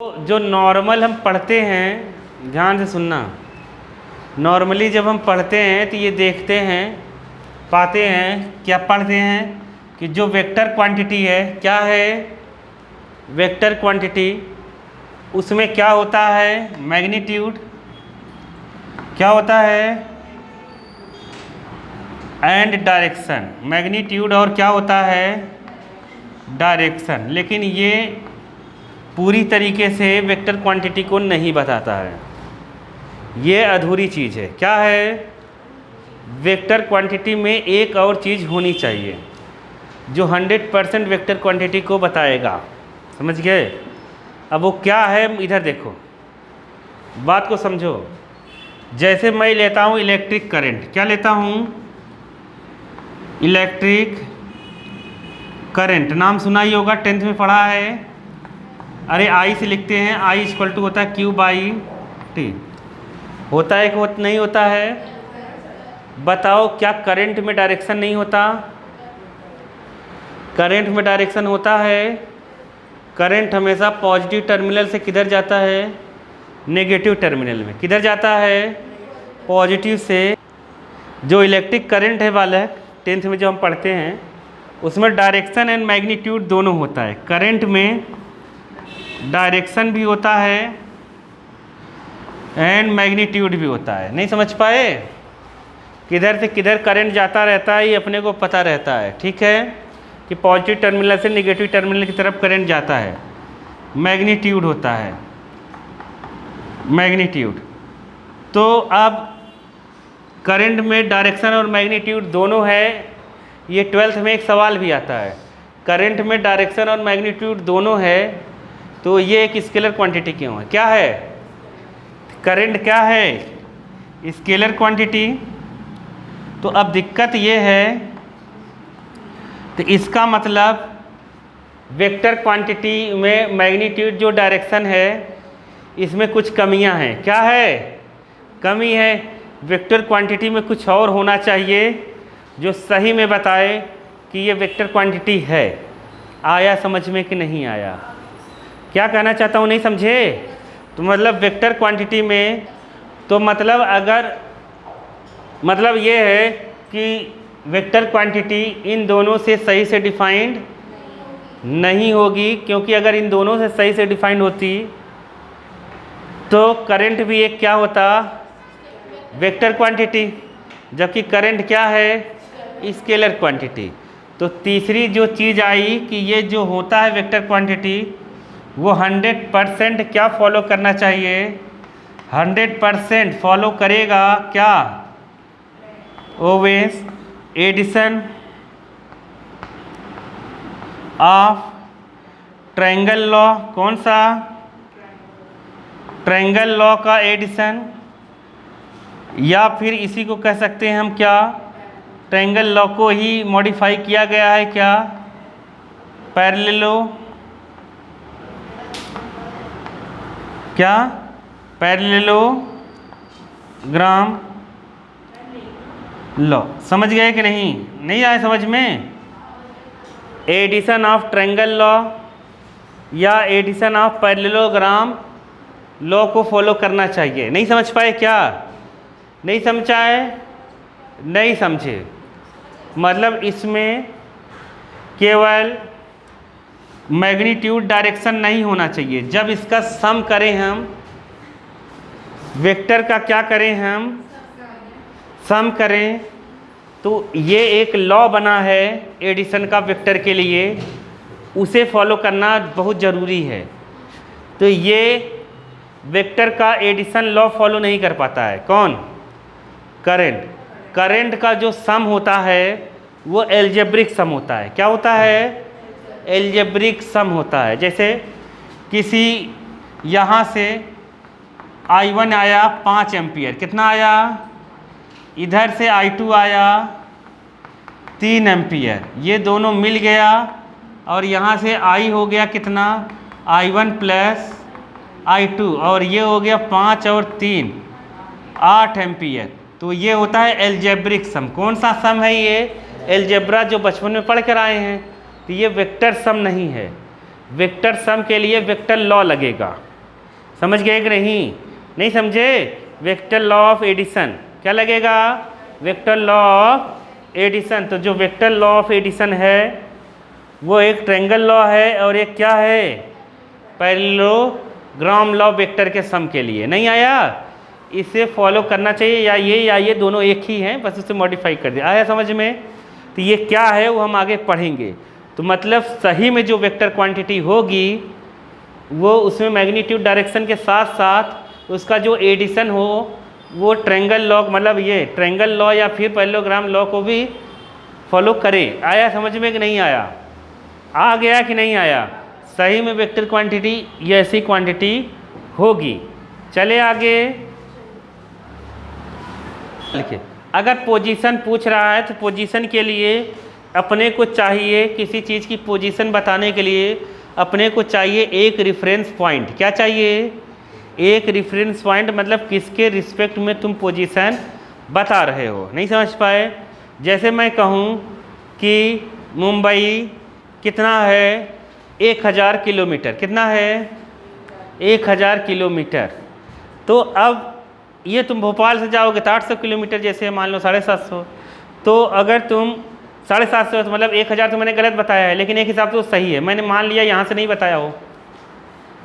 जो नॉर्मल हम पढ़ते हैं, ध्यान से सुनना। नॉर्मली जब हम पढ़ते हैं तो ये देखते हैं, पाते हैं, क्या पढ़ते हैं कि जो वेक्टर क्वांटिटी है, क्या है वेक्टर क्वांटिटी, उसमें क्या होता है मैग्नीट्यूड, क्या होता है एंड डायरेक्शन। मैग्नीट्यूड और क्या होता है डायरेक्शन। लेकिन ये पूरी तरीके से वेक्टर क्वांटिटी को नहीं बताता है, ये अधूरी चीज़ है। क्या है वेक्टर क्वांटिटी में एक और चीज़ होनी चाहिए जो 100% वेक्टर क्वांटिटी को बताएगा, समझ गए। अब वो क्या है, इधर देखो, बात को समझो। जैसे मैं लेता हूँ इलेक्ट्रिक करंट, क्या लेता हूँ इलेक्ट्रिक करंट, नाम सुना ही होगा, 10th में पढ़ा है। अरे आई से लिखते हैं, आई इक्वल टू होता है Q/T। होता है कि नहीं होता है, बताओ क्या करंट में डायरेक्शन नहीं होता? करंट में डायरेक्शन होता है। करंट हमेशा पॉजिटिव टर्मिनल से किधर जाता है, नेगेटिव टर्मिनल में। किधर जाता है, पॉजिटिव से। जो इलेक्ट्रिक करंट है वाला 10th में जो हम पढ़ते हैं, उसमें डायरेक्शन एंड मैग्नीट्यूड दोनों होता है। करंट में डायरेक्शन भी होता है एंड मैग्नीट्यूड भी होता है। नहीं समझ पाए? किधर से किधर करंट जाता रहता है ये अपने को पता रहता है, ठीक है, कि पॉजिटिव टर्मिनल से नेगेटिव टर्मिनल की तरफ करंट जाता है। मैग्नीट्यूड होता है मैग्नीट्यूड। तो अब करंट में डायरेक्शन और मैग्नीट्यूड दोनों है। ये 12th में एक सवाल भी आता है, करंट में डायरेक्शन और मैग्नीट्यूड दोनों है तो ये एक स्केलर क्वांटिटी क्यों है? क्या है करंट, क्या है स्केलर क्वांटिटी। तो अब दिक्कत ये है, तो इसका मतलब वेक्टर क्वांटिटी में मैग्नीट्यूड जो डायरेक्शन है इसमें कुछ कमियां हैं। क्या है कमी है? वेक्टर क्वांटिटी में कुछ और होना चाहिए जो सही में बताए कि ये वेक्टर क्वांटिटी है। आया समझ में कि नहीं आया? क्या कहना चाहता हूँ, नहीं समझे? तो मतलब वेक्टर क्वांटिटी में, तो मतलब अगर मतलब ये है कि वेक्टर क्वांटिटी इन दोनों से सही से डिफाइंड नहीं होगी, क्योंकि अगर इन दोनों से सही से डिफाइंड होती तो करंट भी एक क्या होता वेक्टर क्वांटिटी, जबकि करंट क्या है स्केलर क्वांटिटी। तो तीसरी जो चीज़ आई कि ये जो होता है वेक्टर क्वांटिटी वो 100% क्या फॉलो करना चाहिए, 100% फॉलो करेगा क्या, always addition of triangle law. कौन सा? ट्रायंगल लॉ का एडिशन, या फिर इसी को कह सकते हैं हम क्या, ट्रायंगल लॉ को ही मॉडिफाई किया गया है, क्या पैरेललोग्राम लॉ। समझ गए कि नहीं? नहीं आए समझ में? एडिशन ऑफ ट्रायंगल लॉ या एडिशन ऑफ पैरेललोग्राम लॉ को फॉलो करना चाहिए। नहीं समझ पाए क्या? नहीं समझाए? नहीं समझे? मतलब इसमें केवल मैग्नीट्यूड डायरेक्शन नहीं होना चाहिए। जब इसका सम करें हम, वेक्टर का क्या करें हम, सम करें, तो ये एक लॉ बना है एडिशन का वेक्टर के लिए, उसे फॉलो करना बहुत ज़रूरी है। तो ये वेक्टर का एडिशन लॉ फॉलो नहीं कर पाता है। कौन? करंट। करंट का जो सम होता है वो एल्जेब्रिक सम होता है। क्या होता है? एल्जेब्रिक सम होता है। जैसे किसी यहाँ से I1 आया 5 एम्पियर, कितना आया, इधर से I2 आया 3 एम्पियर, ये दोनों मिल गया और यहाँ से I हो गया कितना, I1 प्लस I2, और ये हो गया 5 और 3 8 एम्पियर। तो ये होता है एल्जेब्रिक सम। कौन सा सम है ये? एल्जेब्रा जो बचपन में पढ़ कर आए हैं। तो ये वेक्टर सम नहीं है, वेक्टर सम के लिए वेक्टर लॉ लगेगा। समझ गए कि नहीं? नहीं समझे? वेक्टर लॉ ऑफ एडिशन क्या लगेगा? Vector law of addition. तो जो वेक्टर लॉ ऑफ एडिशन है वो एक ट्रायंगल लॉ है और एक क्या है? पैरेललोग्राम लॉ वेक्टर के सम के लिए। नहीं आया? इसे फॉलो करना चाहिए, या ये दोनों एक ही हैं, बस उसे मॉडिफाई कर दिया। आया समझ में? तो ये क्या है वो हम आगे पढ़ेंगे। तो मतलब सही में जो वेक्टर क्वांटिटी होगी वो उसमें मैग्नीट्यूड डायरेक्शन के साथ साथ उसका जो एडिशन हो वो ट्रायंगल लॉ, मतलब ये ट्रायंगल लॉ या फिर पैरेललोग्राम लॉ को भी फॉलो करे। आया समझ में कि नहीं आया? आ गया कि नहीं आया? सही में वेक्टर क्वांटिटी ये ऐसी क्वांटिटी होगी। चले आगे लिखिए। अगर पोजीशन पूछ रहा है तो पोजीशन के लिए अपने को चाहिए, किसी चीज़ की पोजीशन बताने के लिए अपने को चाहिए एक रेफरेंस पॉइंट। क्या चाहिए? एक रेफरेंस पॉइंट, मतलब किसके रिस्पेक्ट में तुम पोजीशन बता रहे हो। नहीं समझ पाए? जैसे मैं कहूँ कि मुंबई कितना है? 1000 किलोमीटर। कितना है? 1000 किलोमीटर। तो अब ये तुम भोपाल से जाओगे तो 800 किलोमीटर, जैसे मान लो 750। तो अगर तुम 750 तो मतलब 1000 तो मैंने गलत बताया है, लेकिन एक हिसाब से तो सही है। मैंने मान लिया यहाँ से नहीं बताया हो।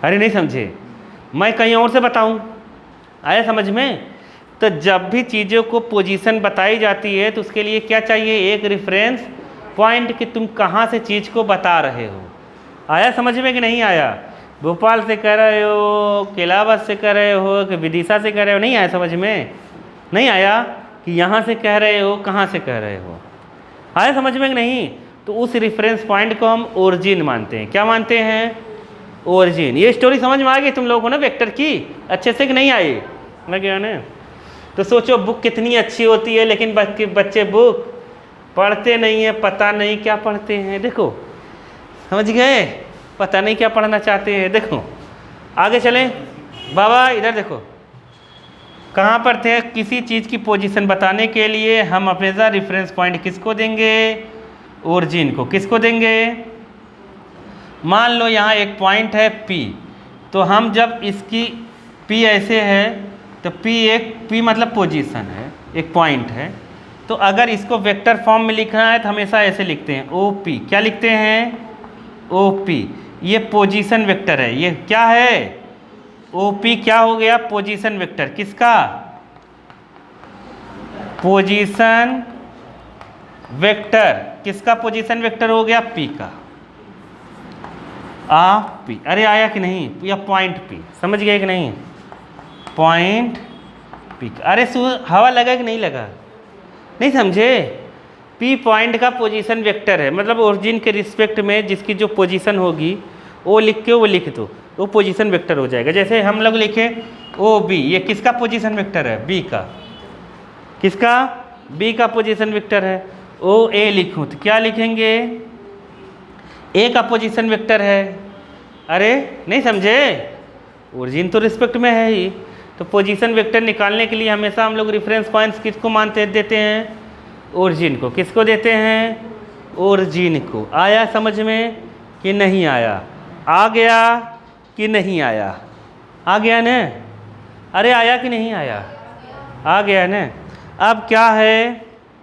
अरे नहीं समझे? मैं कहीं और से बताऊँ। आया समझ में? तो जब भी चीज़ों को पोजीशन बताई जाती है तो उसके लिए क्या चाहिए? एक रेफरेंस पॉइंट कि तुम कहाँ से चीज़ को बता रहे हो। आया समझ में कि नहीं आया? भोपाल से कर रहे हो, केलावत से कर रहे हो, कि विदिशा से कर रहे हो? नहीं आया समझ में? नहीं आया कि यहाँ से कह रहे हो, कहाँ से कह रहे हो। आया समझ में कि नहीं? तो उस रेफरेंस पॉइंट को हम ओरिजिन मानते हैं। क्या मानते हैं? ओरिजिन। ये स्टोरी समझ में आ गई तुम लोगों को ना वेक्टर की अच्छे से कि नहीं आई? लग गया ना? तो सोचो बुक कितनी अच्छी होती है, लेकिन बच्चे बुक पढ़ते नहीं है, पता नहीं क्या पढ़ते हैं। देखो समझ गए? पता नहीं क्या पढ़ना चाहते हैं। देखो आगे चलें। बाबा इधर देखो, कहाँ पर थे? किसी चीज़ की पोजीशन बताने के लिए हम हमेशा रेफरेंस पॉइंट किसको देंगे? ओरिजिन को। किसको देंगे? मान लो यहाँ एक पॉइंट है P, तो हम जब इसकी P ऐसे है तो P मतलब पोजीशन है, एक पॉइंट है। तो अगर इसको वेक्टर फॉर्म में लिखना है तो हमेशा ऐसे लिखते हैं OP। क्या लिखते हैं? OP। ये पोजीशन वेक्टर है। ये क्या है? OP क्या हो गया? Position vector. किसका? Position vector. किसका पोजीशन वेक्टर हो गया? P का। P। अरे आया कि नहीं? या पॉइंट P। समझ गए कि नहीं? Point P। अरे हवा लगा कि नहीं लगा? नहीं समझे? P पॉइंट का पोजीशन वेक्टर है, मतलब ओरिजिन के रिस्पेक्ट में जिसकी जो पोजीशन होगी वो लिख के वो लिख दो, वो पोजीशन वेक्टर हो जाएगा। जैसे हम लोग लिखे OB, ये किसका पोजीशन वेक्टर है? B का। किसका? B का पोजीशन वेक्टर है। OA लिखूँ तो क्या लिखेंगे? A का पोजीशन वेक्टर है। अरे नहीं समझे? ओरिजिन तो रिस्पेक्ट में है ही, तो पोजीशन वेक्टर निकालने के लिए हमेशा हम लोग रेफरेंस पॉइंट्स किसको देते हैं? ओरिजिन को। किसको देते हैं? ओरिजिन को। आया समझ में कि नहीं आया? आ गया कि नहीं आया? आ गया ना? अरे आया कि नहीं आया? आ गया ना? अब क्या है?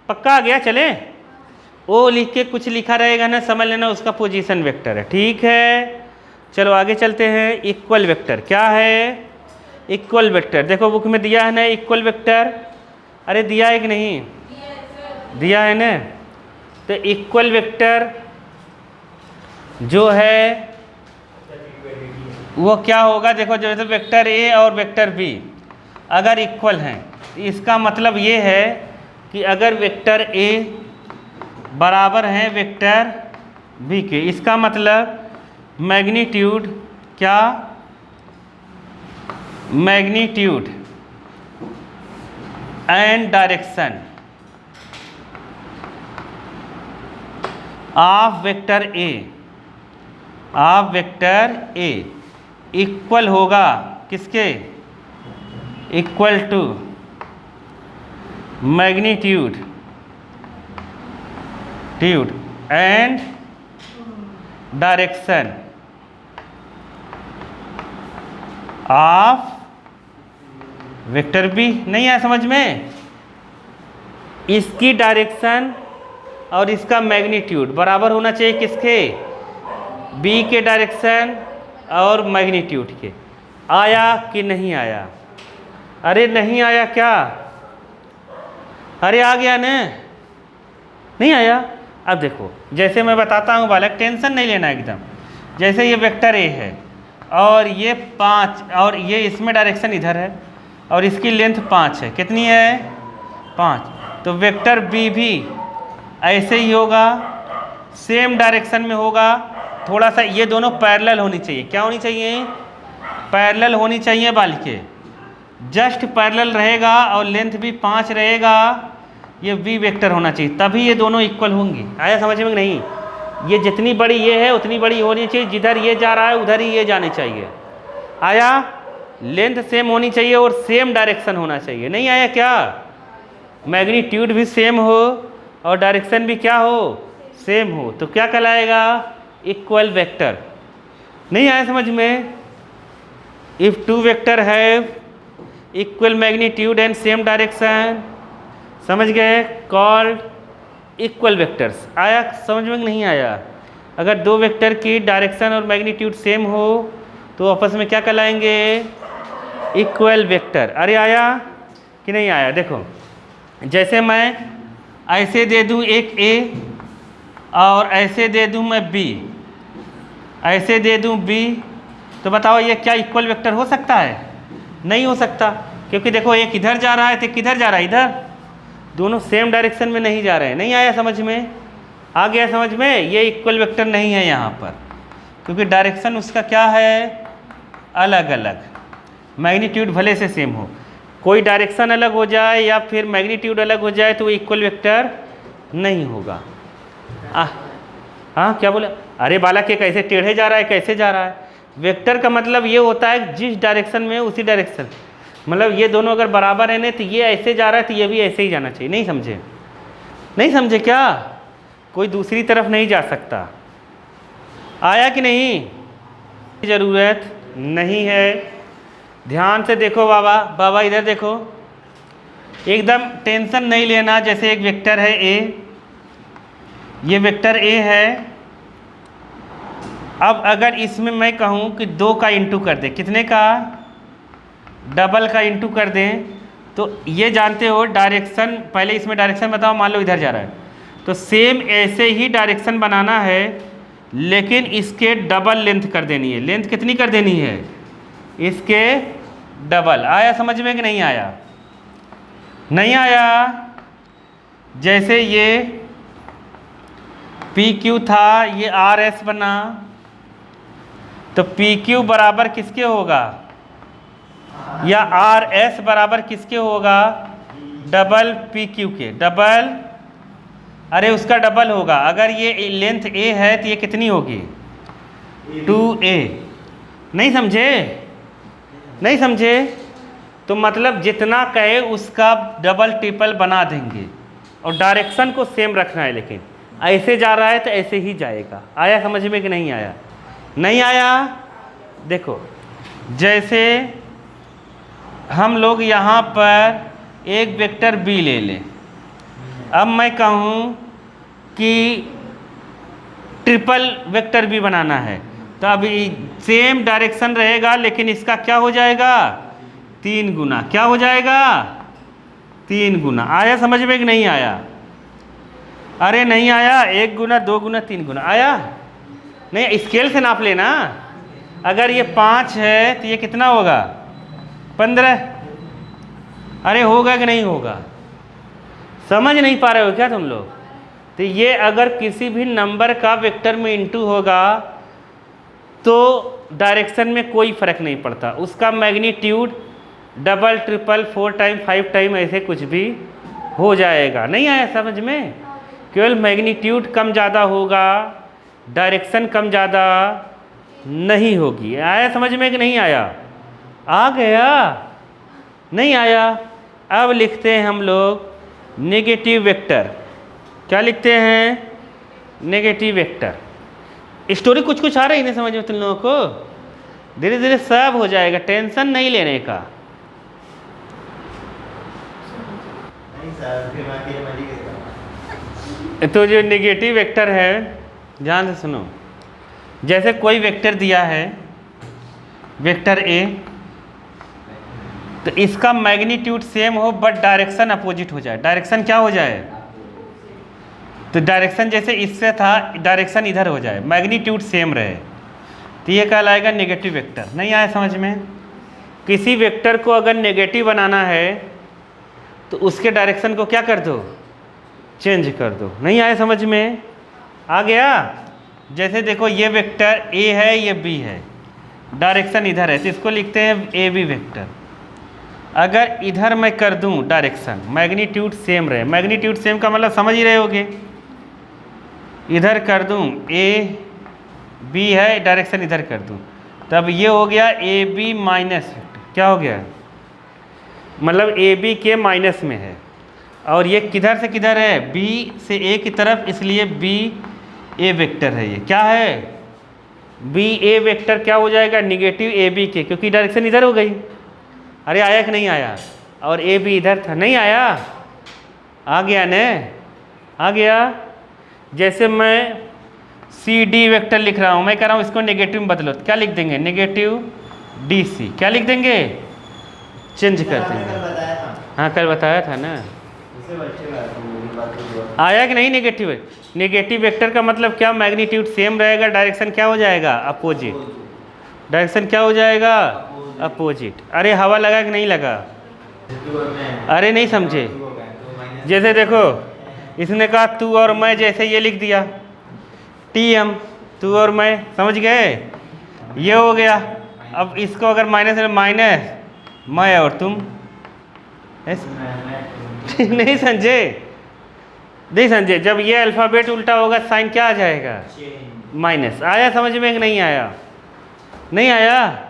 पक्का आ गया? चले ओ लिख के कुछ लिखा रहेगा ना, समझ लेना उसका पोजीशन वेक्टर है। ठीक है, चलो आगे चलते हैं। इक्वल वेक्टर क्या है? इक्वल वेक्टर देखो बुक में दिया है ना, इक्वल वेक्टर। अरे दिया है कि नहीं? दिया है ना? तो इक्वल वेक्टर जो है वो क्या होगा? देखो जैसे वेक्टर ए और वेक्टर बी अगर इक्वल हैं तो इसका मतलब ये है कि अगर वेक्टर ए बराबर है वेक्टर बी के, इसका मतलब मैग्नीट्यूड क्या? Magnitude and direction of vector A equal होगा किसके? Equal to magnitude and direction of vector B. नहीं आया समझ में? इसकी डायरेक्शन और इसका मैग्नीट्यूड बराबर होना चाहिए किसके? बी के डायरेक्शन और मैग्नीट्यूड के। आया कि नहीं आया? अरे नहीं आया क्या? अरे आ गया ना? नहीं आया? अब देखो, जैसे मैं बताता हूँ बालक, टेंशन नहीं लेना एकदम। जैसे ये वेक्टर ए है और ये 5 और ये इसमें डायरेक्शन इधर है और इसकी लेंथ 5 है। कितनी है? 5। तो वेक्टर बी भी ऐसे ही होगा, सेम डायरेक्शन में होगा। थोड़ा सा ये दोनों पैरेलल होनी चाहिए। क्या होनी चाहिए? पैरेलल होनी चाहिए बालिके। जस्ट पैरेलल रहेगा और लेंथ भी 5 रहेगा। ये वी वेक्टर होना चाहिए, तभी ये दोनों इक्वल होंगी। आया समझ में? नहीं, ये जितनी बड़ी ये है उतनी बड़ी होनी चाहिए, जिधर ये जा रहा है उधर ही ये जाने चाहिए। आया? लेंथ सेम होनी चाहिए और सेम डायरेक्शन होना चाहिए। नहीं आया क्या? मैग्नीट्यूड भी सेम हो और डायरेक्शन भी क्या हो? सेम हो, तो क्या कहलाएगा? Equal vector. नहीं आया समझ में? If two vector have equal magnitude and same direction, समझ गए, कॉल्ड इक्वल वेक्टर्स। आया समझ में? नहीं आया? अगर दो वेक्टर की डायरेक्शन और मैग्नीट्यूड सेम हो तो आपस में क्या कहलाएंगे? Equal vector. अरे आया कि नहीं आया? देखो, जैसे मैं ऐसे दे दूं एक ए और ऐसे दे दूं मैं बी, ऐसे दे दूं बी, तो बताओ ये क्या इक्वल वेक्टर हो सकता है? नहीं हो सकता, क्योंकि देखो एक इधर जा रहा है तो किधर जा रहा है? इधर। दोनों सेम डायरेक्शन में नहीं जा रहे हैं। नहीं आया समझ में? आ गया समझ में? ये इक्वल वेक्टर नहीं है यहाँ पर, क्योंकि डायरेक्शन उसका क्या है? अलग अलग। मैग्नीट्यूड भले से सेम हो, कोई डायरेक्शन अलग हो जाए या फिर मैग्नीट्यूड अलग हो जाए तो वो इक्वल वेक्टर नहीं होगा। हाँ क्या बोला? अरे बालक ये कैसे टेढ़े जा रहा है, कैसे जा रहा है? वेक्टर का मतलब ये होता है जिस डायरेक्शन में उसी डायरेक्शन, मतलब ये दोनों अगर बराबर है ना तो ये ऐसे जा रहा है तो ये भी ऐसे ही जाना चाहिए। नहीं समझे? नहीं समझे क्या? कोई दूसरी तरफ नहीं जा सकता। आया कि नहीं? ज़रूरत नहीं है। ध्यान से देखो बाबा, बाबा इधर देखो, एकदम टेंशन नहीं लेना। जैसे एक वेक्टर है ए, ये वेक्टर ए है। अब अगर इसमें मैं कहूँ कि 2 का इंटू कर दे, कितने का? डबल का इंटू कर दें, तो ये जानते हो डायरेक्शन, पहले इसमें डायरेक्शन बताओ। मान लो इधर जा रहा है तो सेम ऐसे ही डायरेक्शन बनाना है, लेकिन इसके डबल लेंथ कर देनी है। लेंथ कितनी कर देनी है? इसके डबल। आया समझ में कि नहीं आया? नहीं आया? जैसे ये पी क्यू था, ये आर एस बना, तो पी क्यू बराबर किसके होगा? या आर एस बराबर किसके होगा? डबल पी क्यू के। डबल, अरे उसका डबल होगा। अगर ये लेंथ ए है तो ये कितनी होगी? 2a। नहीं समझे? नहीं समझे? तो मतलब जितना कहे उसका डबल ट्रिपल बना देंगे और डायरेक्शन को सेम रखना है, लेकिन ऐसे जा रहा है तो ऐसे ही जाएगा। आया समझ में कि नहीं आया? नहीं आया? देखो, जैसे हम लोग यहाँ पर एक वेक्टर बी ले लें। अब मैं कहूँ कि ट्रिपल वेक्टर बी बनाना है, तो अब सेम डायरेक्शन रहेगा, लेकिन इसका क्या हो जाएगा? 3 गुना। क्या हो जाएगा? 3 गुना। आया समझ में कि नहीं आया? अरे नहीं आया? 1 गुना, 2 गुना, 3 गुना। आया? नहीं, स्केल से नाप लेना। अगर ये 5 है तो ये कितना होगा? 15। अरे होगा कि नहीं होगा? समझ नहीं पा रहे हो क्या तुम लोग? तो ये अगर किसी भी नंबर का वेक्टर में इंटू होगा तो डायरेक्शन में कोई फर्क नहीं पड़ता, उसका magnitude double, triple, 4 time, 5 time ऐसे कुछ भी हो जाएगा। नहीं आया समझ में? केवल मैग्नीट्यूड कम ज़्यादा होगा, डायरेक्शन कम ज़्यादा नहीं होगी। आया समझ में कि नहीं आया? आ गया? नहीं आया? अब लिखते हैं हम लोग नेगेटिव वेक्टर। क्या लिखते हैं? Negative vector. स्टोरी कुछ कुछ आ रही नहीं समझ में तुम लोगों को? धीरे धीरे सब हो जाएगा, टेंशन नहीं लेने का। नहीं सर, फिर मैं अकेले मरी गया। तो जो नेगेटिव वेक्टर है, ध्यान से सुनो, जैसे कोई वेक्टर दिया है, वेक्टर ए, तो इसका मैग्नीट्यूड सेम हो बट डायरेक्शन अपोजिट हो जाए। डायरेक्शन क्या हो जाए? तो डायरेक्शन जैसे इससे था, डायरेक्शन इधर हो जाए, मैग्नीट्यूड सेम रहे, तो ये कहलाएगा नेगेटिव वेक्टर। नहीं आया समझ में? किसी वेक्टर को अगर नेगेटिव बनाना है तो उसके डायरेक्शन को क्या कर दो? चेंज कर दो। नहीं आया समझ में? आ गया? जैसे देखो ये वेक्टर ए है, ये बी है, डायरेक्शन इधर है, तो इसको लिखते हैं ए बी वेक्टर। अगर इधर मैं कर दूं डायरेक्शन, मैग्नीट्यूड सेम रहे, मैग्नीट्यूड सेम का मतलब समझ ही रहे होगे, इधर कर दूं ए बी है, डायरेक्शन इधर कर दूं, तब ये हो गया ए बी माइनस वेक्टर। क्या हो गया? मतलब ए बी के माइनस में है, और ये किधर से किधर है? बी से ए की तरफ, इसलिए बी ए वेक्टर है। ये क्या है? बी ए वेक्टर क्या हो जाएगा? निगेटिव ए बी के, क्योंकि डायरेक्शन इधर हो गई। अरे आया कि नहीं आया? और ए बी इधर था, नहीं आया? आ गया न? आ गया। जैसे मैं सी डी वेक्टर लिख रहा हूँ, मैं कह रहा हूँ इसको नेगेटिव में बदलो, तो क्या लिख देंगे? Negative D C. क्या लिख देंगे? चेंज कर देंगे। हाँ कल बताया था ना। आया कि नहीं? नेगेटिव नेगेटिव वेक्टर का मतलब क्या? मैग्नीट्यूड सेम रहेगा, डायरेक्शन क्या हो जाएगा? अपोजिट। डायरेक्शन क्या हो जाएगा? अपोजिट। अरे हवा लगा कि नहीं लगा? अरे नहीं समझे? जैसे देखो, इसने कहा तू और मैं, जैसे ये लिख दिया टी एम, तू और मैं, समझ गए? ये हो गया। अब इसको अगर माइनस में, माइनस मैं और तुम, नहीं समझे? नहीं समझे? जब ये अल्फ़ाबेट उल्टा होगा साइन क्या आ जाएगा? माइनस। आया समझ में कि नहीं आया? नहीं आया?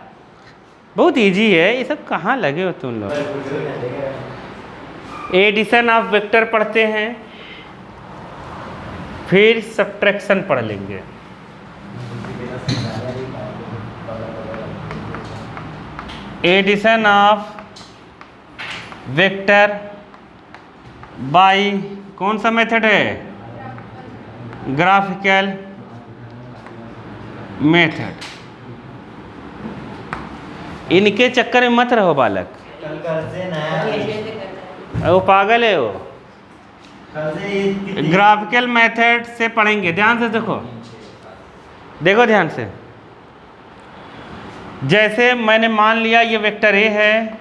बहुत इजी है, ये सब कहाँ लगे हो तुम लोग? एडिशन ऑफ वेक्टर पढ़ते हैं, फिर सब्ट्रैक्शन पढ़ लेंगे। एडिशन ऑफ वेक्टर बाय कौन सा मेथड है? Graphical method. इनके चक्कर में मत रहो बालक, वो पागल है वो। ग्राफिकल मेथड से पढ़ेंगे। ध्यान से देखो, देखो ध्यान से। जैसे मैंने मान लिया ये वेक्टर ए है,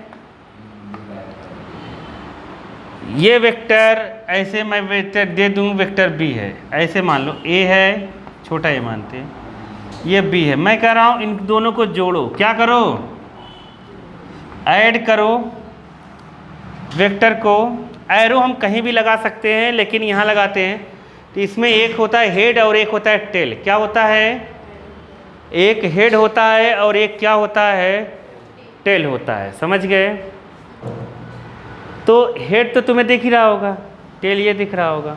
ये वेक्टर ऐसे मैं वेक्टर दे दूं, वेक्टर बी है, ऐसे मान लो ए है, छोटा ए मानते हैं, ये बी है। मैं कह रहा हूं इन दोनों को जोड़ो। क्या करो? ऐड करो वेक्टर को। एरो हम कहीं भी लगा सकते हैं, लेकिन यहाँ लगाते हैं। तो इसमें एक होता है हेड और एक होता है टेल। क्या होता है? एक हेड होता है और एक क्या होता है? टेल होता है। समझ गए? तो हेड तो तुम्हें दिख ही रहा होगा, टेल ये दिख रहा होगा।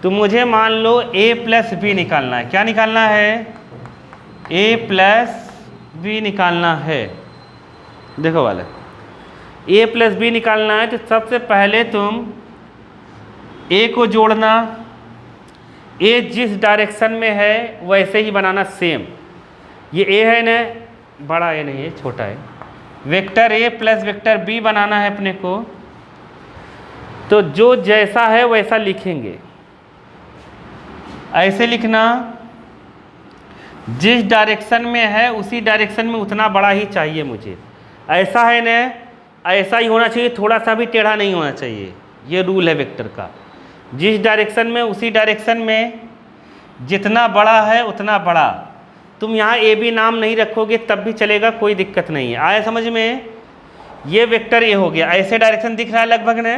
तो मुझे मान लो ए प्लस बी निकालना है। क्या निकालना है? ए प्लस बी निकालना है। देखो वाले, ए प्लस बी निकालना है, तो सबसे पहले तुम ए को जोड़ना। ए जिस डायरेक्शन में है वैसे ही बनाना, सेम। ये ए है ना, बड़ा ए नहीं है, छोटा है। Vector A plus vector B बनाना है अपने को, तो जो जैसा है वैसा लिखेंगे। ऐसे लिखना, जिस डायरेक्शन में है उसी डायरेक्शन में उतना बड़ा ही चाहिए मुझे। ऐसा है ना, ऐसा ही होना चाहिए, थोड़ा सा भी टेढ़ा नहीं होना चाहिए। ये रूल है वेक्टर का। जिस डायरेक्शन में उसी डायरेक्शन में जितना बड़ा है उतना बड़ा। तुम यहाँ ए बी नाम नहीं रखोगे तब भी चलेगा, कोई दिक्कत नहीं है। आया समझ में? ये वेक्टर ए हो गया, ऐसे डायरेक्शन दिख रहा है लगभग ने,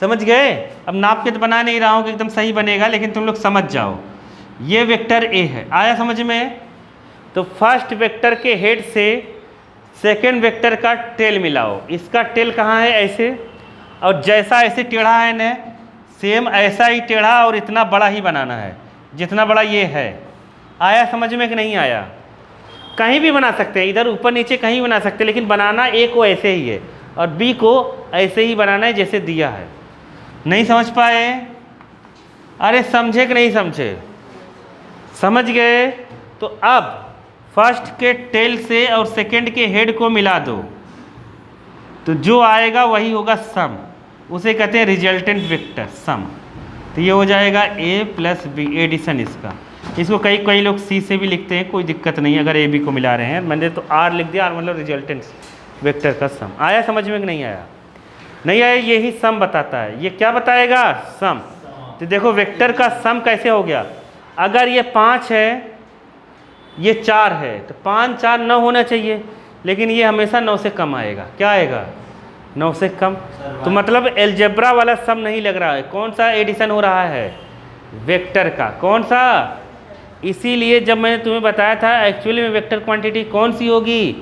समझ गए? अब नाप के तो बना नहीं रहा हूँ कि एकदम सही बनेगा, लेकिन तुम लोग समझ जाओ। ये वेक्टर ए है। आया समझ में? तो फर्स्ट वेक्टर के हेड से सेकेंड वेक्टर का टेल मिलाओ। इसका टेल कहाँ है? ऐसे, और जैसा ऐसे टेढ़ा है न, सेम ऐसा ही टेढ़ा और इतना बड़ा ही बनाना है जितना बड़ा ये है। आया समझ में कि नहीं आया? कहीं भी बना सकते हैं, इधर ऊपर नीचे कहीं बना सकते हैं, लेकिन बनाना ए को ऐसे ही है और बी को ऐसे ही बनाना है जैसे दिया है। नहीं समझ पाए? अरे समझे कि नहीं समझे? समझ गए? तो अब फर्स्ट के टेल से और सेकंड के हेड को मिला दो, तो जो आएगा वही होगा सम, उसे कहते हैं रिजल्टेंट वेक्टर सम। तो ये हो जाएगा ए प्लस बी, एडिशन इसको कई लोग सी से भी लिखते हैं, कोई दिक्कत नहीं अगर ए बी को मिला रहे हैं। मैंने तो आर लिख दिया, आर मतलब रिजल्टेंट वेक्टर का सम। आया समझ में कि नहीं आया? नहीं आया, यही सम बताता है। ये क्या बताएगा? सम। तो देखो वेक्टर का सम कैसे हो गया, अगर ये 5 है, ये 4 है, तो 5 4 9 होना चाहिए, लेकिन ये हमेशा 9 से कम आएगा। क्या आएगा? 9 से कम। तो मतलब एलजेब्रा वाला सम नहीं लग रहा है। कौन सा एडिशन हो रहा है? वेक्टर का। कौन सा? इसीलिए जब मैंने तुम्हें बताया था एक्चुअली में वेक्टर क्वांटिटी कौन सी होगी,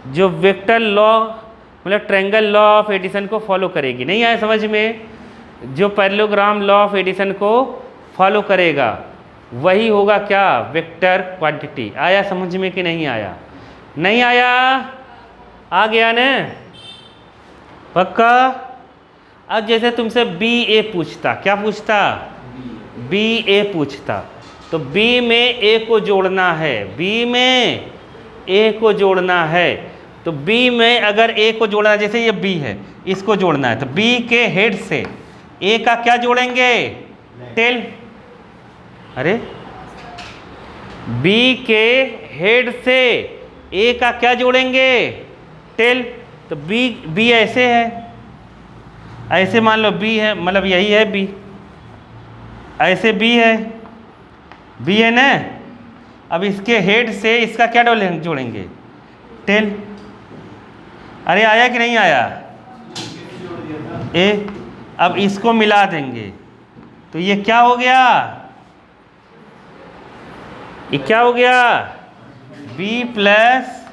जो वेक्टर लॉ मतलब ट्रायंगल लॉ ऑफ एडिशन को फॉलो करेगी। नहीं आया समझ में? जो पैरेललोग्राम लॉ ऑफ एडिशन को फॉलो करेगा वही होगा क्या? Vector quantity. आया समझ में कि नहीं आया? नहीं आया? आ गया ना? पक्का? अब जैसे तुमसे बी ए पूछता, क्या पूछता? बी ए पूछता, तो बी में ए को जोड़ना है, बी में ए को जोड़ना है। तो बी में अगर ए को जोड़ना है, जैसे ये बी है, इसको जोड़ना है, तो बी के हेड से ए का क्या जोड़ेंगे? टेल। अरे बी के हेड से ए का क्या जोड़ेंगे? टेल। तो बी ऐसे है, ऐसे मान लो बी है, मतलब यही है बी, ऐसे बी है, बी है ना। अब इसके हेड से इसका क्या जोड़ेंगे? टेल। अरे आया कि नहीं आया? ए। अब इसको मिला देंगे, तो ये क्या हो गया? ये क्या हो गया? बी प्लस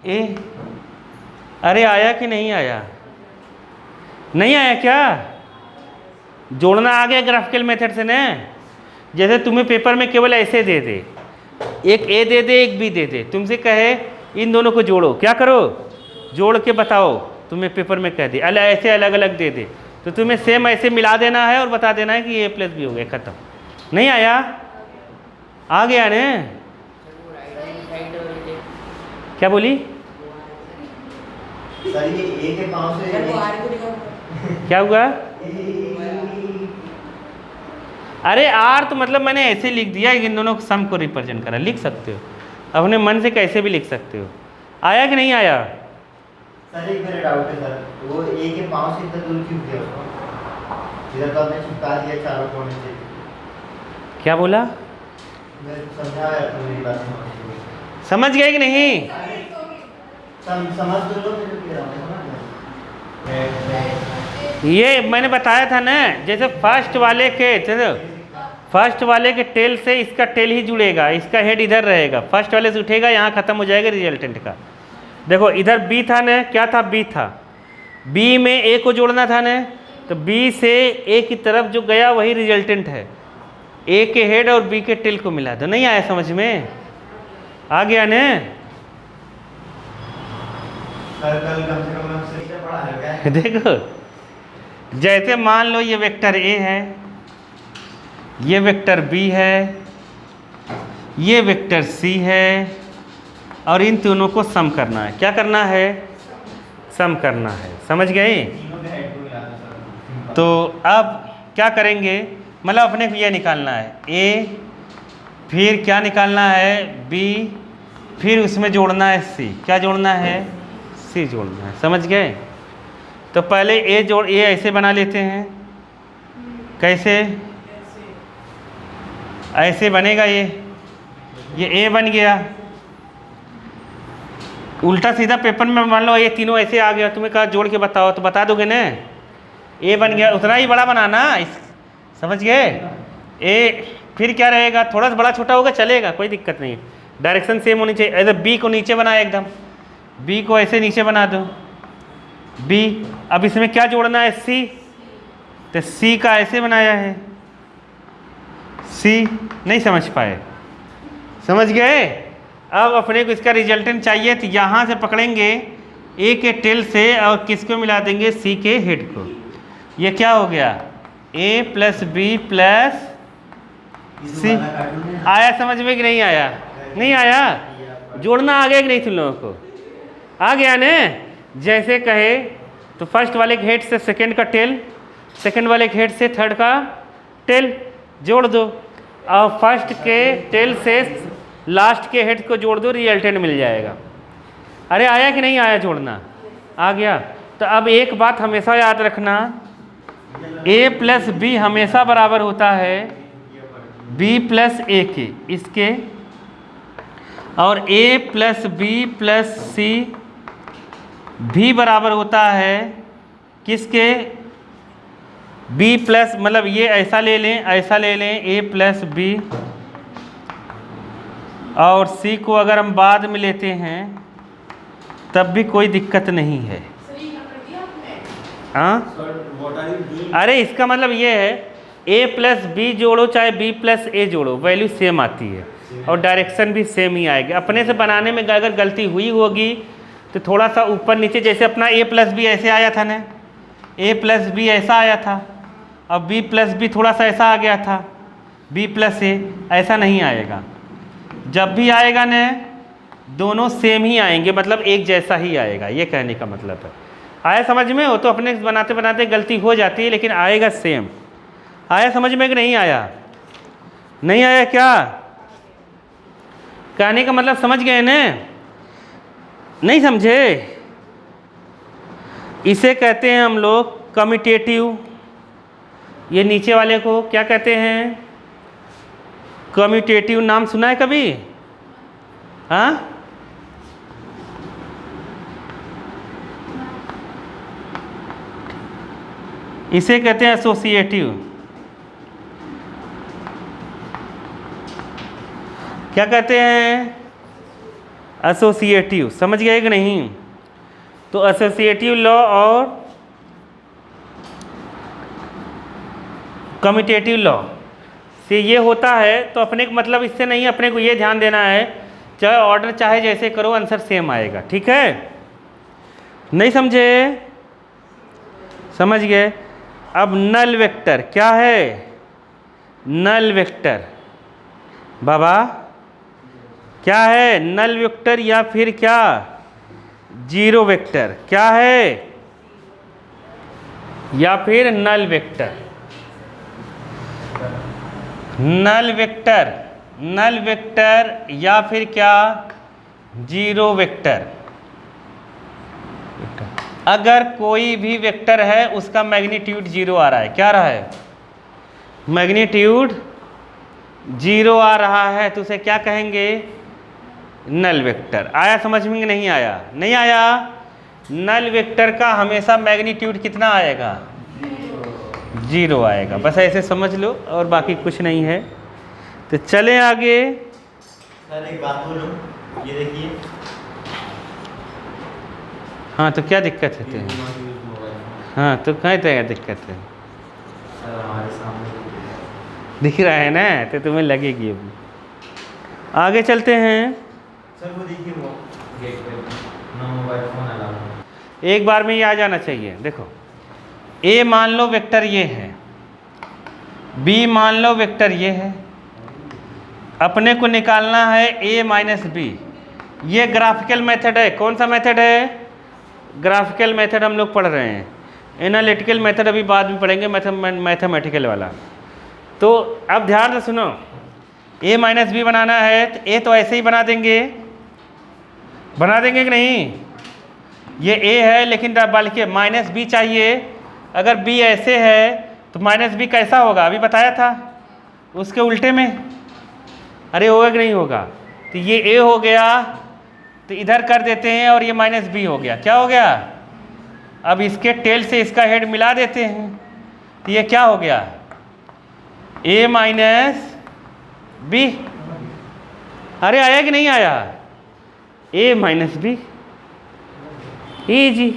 ए। अरे आया कि नहीं आया? नहीं आया क्या? जोड़ना आ गया ग्राफिकल मेथड से ना। जैसे तुम्हें पेपर में केवल ऐसे दे दे, एक ए दे दे एक बी दे दे, तुमसे कहे इन दोनों को जोड़ो, क्या करो? जोड़ के बताओ। तुम्हें पेपर में कह दे ऐसे अलग अलग दे दे, तो तुम्हें सेम ऐसे मिला देना है और बता देना है कि ए प्लस बी हो गया, खत्म। नहीं आया? आ गया ने? क्या बोली? सर ये ए के पाँव से क्या हुआ? अरे आर तो मतलब मैंने ऐसे लिख दिया, इन दोनों सम को रिप्रेजेंट करा। लिख सकते हो अपने मन से, कैसे भी लिख सकते हो। आया कि नहीं आया? सर एक मेरा डाउट है सर, वो ए के पाँव से इतना दूर क्यों किया उसको? इधर तो आपने चिपका दिया चारों कोने से। क्या बोला? मैं समझाया तो मेरी बात समझ गए कि नहीं? समझ तो लो, मैं जो कह रहा हूँ समझ गए। ये मैंने बताया था ना, जैसे फर्स्ट वाले के टेल से इसका टेल ही जुड़ेगा, इसका हेड इधर रहेगा, फर्स्ट वाले से उठेगा, यहाँ खत्म हो जाएगा रिजल्टेंट का। देखो इधर बी था ना, क्या था? बी था, बी में ए को जोड़ना था ना, तो बी से ए की तरफ जो गया वही रिजल्टेंट है। ए के हेड और बी के टेल को मिला दो। नहीं आया समझ में? आ गया ना? कल कम से कम से पढ़ा है क्या? देखो जैसे मान लो ये वेक्टर ए है, ये वेक्टर बी है, ये वेक्टर सी है, और इन तीनों को सम करना है। क्या करना है? सम करना है। समझ गए? तो अब क्या करेंगे, मतलब अपने को ये निकालना है ए, फिर क्या निकालना है? बी, फिर उसमें जोड़ना है सी। क्या जोड़ना है? सी जोड़ना है। समझ गए? तो पहले ए ऐसे बना लेते हैं। कैसे? ऐसे बनेगा ये ए बन गया। उल्टा सीधा पेपर में मान लो ये तीनों ऐसे आ गया, तुम्हें कहा जोड़ के बताओ, तो बता दोगे ना? ए बन गया, उतना ही बड़ा बनाना। समझ गए? ए फिर क्या रहेगा? थोड़ा सा बड़ा छोटा होगा चलेगा, कोई दिक्कत नहीं, डायरेक्शन सेम होनी चाहिए। ऐसे बी को नीचे बनाए, एकदम बी को ऐसे नीचे बना दो बी। अब इसमें क्या जोड़ना है? सी। तो सी का ऐसे बनाया है सी। नहीं समझ पाए? समझ गए? अब अपने को इसका रिजल्टेंट चाहिए, तो यहाँ से पकड़ेंगे ए के टेल से और किसको मिला देंगे, सी के हेड को। ये क्या हो गया, ए प्लस बी प्लस सी। आया समझ में कि नहीं आया? नहीं आया? जोड़ना आ गया कि नहीं तुम लोगों को? आ गया ने? जैसे कहे तो फर्स्ट वाले हेड से सेकंड का टेल, सेकंड वाले हेड से थर्ड का टेल जोड़ दो, और फर्स्ट के टेल से लास्ट के हेड को जोड़ दो, रिजल्टेंट मिल जाएगा। अरे आया कि नहीं आया? जोड़ना आ गया। तो अब एक बात हमेशा याद रखना, a प्लस बी हमेशा बराबर होता है b प्लस ए के, इसके, और a प्लस बी प्लस सी भी बराबर होता है किसके, b प्लस, मतलब ये ऐसा ले लें, ऐसा ले लें, a प्लस बी, और c को अगर हम बाद में लेते हैं तब भी कोई दिक्कत नहीं है। हाँ, अरे इसका मतलब ये है a प्लस बी जोड़ो चाहे b प्लस ए जोड़ो, वैल्यू सेम आती है और डायरेक्शन भी सेम ही आएगी। अपने से बनाने में अगर गलती हुई होगी तो थोड़ा सा ऊपर नीचे, जैसे अपना a प्लस बी ऐसे आया था ना, a प्लस बी ऐसा आया था, अब b प्लस बी थोड़ा सा ऐसा आ गया था, b प्लस ए, ऐसा नहीं आएगा। जब भी आएगा ना दोनों सेम ही आएंगे, मतलब एक जैसा ही आएगा, ये कहने का मतलब है। आया समझ में? हो तो अपने बनाते बनाते गलती हो जाती है, लेकिन आएगा सेम। आया समझ में कि नहीं आया? नहीं आया क्या? कहने का मतलब समझ गए ना? नहीं समझे? इसे कहते हैं हम लोग कम्यूटेटिव। ये नीचे वाले को क्या कहते हैं? कम्यूटेटिव। नाम सुना है कभी? हाँ, इसे कहते हैं एसोसिएटिव। क्या कहते हैं? एसोसिएटिव। समझ गए कि नहीं? तो एसोसिएटिव लॉ और कम्यूटेटिव लॉ से ये होता है, तो अपने को मतलब इससे नहीं, अपने को ये ध्यान देना है, चाहे ऑर्डर चाहे जैसे करो आंसर सेम आएगा। ठीक है? नहीं समझे? समझ गए? अब नल वेक्टर क्या है? नल वेक्टर बाबा क्या है? नल वेक्टर या फिर क्या? Zero vector. क्या है? या फिर null vector. Null vector, null vector या फिर क्या? Zero vector. अगर कोई भी वेक्टर है उसका मैग्नीट्यूड जीरो आ रहा है, क्या रहा है? मैग्नीट्यूड जीरो आ रहा है, तो उसे क्या कहेंगे? Null vector. आया समझ में? नहीं आया? नहीं आया? नल वेक्टर का हमेशा मैग्नीट्यूड कितना आएगा? जीरो आएगा। बस ऐसे समझ लो, और बाकी कुछ नहीं है। तो चलें आगे। सर एक बात बोलूं, ये देखिए। हाँ, तो क्या दिक्कत है? हाँ, तो कहीं तरह दिक्कत है? सर हमारे सामने दिख रहा है ना, तो तुम्हें लगेगी। अभी आगे चलते हैं। सर वो देखिए, वो गेट पे नो मोबाइल फोन अलाउड। एक बार में ये आ जाना चाहिए। देखो, ए मान लो वेक्टर ये है, बी मान लो वेक्टर ये है, अपने को निकालना है ए माइनस बी। ये ग्राफिकल मेथड है। कौन सा मेथड है? ग्राफिकल मेथड हम लोग पढ़ रहे हैं। एनालिटिकल मेथड अभी बाद में पढ़ेंगे, मैथमेटिकल वाला। तो अब ध्यान से सुनो, ए माइनस बी बनाना है तो ए तो ऐसे ही बना देंगे कि नहीं? ये ए है, लेकिन बल्कि माइनस बी चाहिए। अगर बी ऐसे है तो माइनस बी कैसा होगा? अभी बताया था, उसके उल्टे में। अरे होगा कि नहीं होगा? तो ये ए हो गया, तो इधर कर देते हैं, और ये माइनस बी हो गया। क्या हो गया? अब इसके टेल से इसका हेड मिला देते हैं, तो ये क्या हो गया? ए माइनस बी। अरे आया कि नहीं आया? ए माइनस बी। इजी।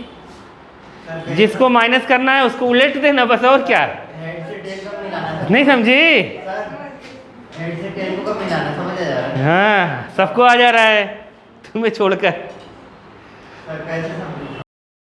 जिसको माइनस करना है उसको उलट देना, बस। और क्या? हेड से टेल कब मिलाना है? नहीं समझी? सर हेड से टेल को मिलाना समझ आ जा रहा है। हाँ सबको आ जा रहा है तुम्हें छोड़कर। सर कैसे समझ